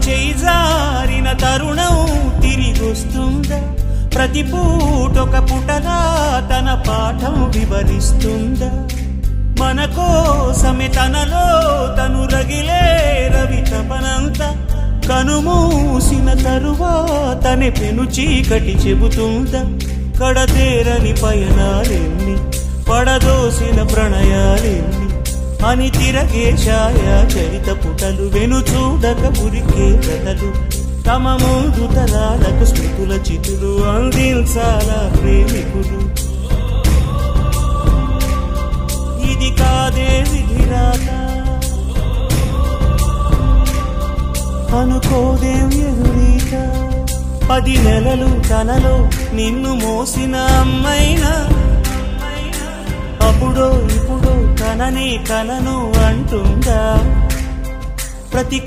చేజారిన తరుణం తిరిగొస్తుందా ప్రతి పూటొక పుటలా తన పాఠం వివరిస్తుందా మన కోసమే తనలో తను రగిలే రవి తపనంతా కనుమూసిన తరువాతనే పెను చీకటి చెబుతుందా కడతేరని పయనాలెన్ని పడదోసిన ప్రణయాలెన్ని అని తిరగే ఛాయా చరిత పుటలు వెను చూడక ఉరికే కథలు తమ ముందు తరాలకు స్మృతుల చితులు అందించాలా ప్రేమికులు ఇది కాదే విధిరాత అనుకోదేం ఎదురీత 10 నెలలు తనలో నిన్ను మోసిన అమ్మైనా అప్పుడో ఇప్పుడో కననే కలను అంటుందా ప్రతి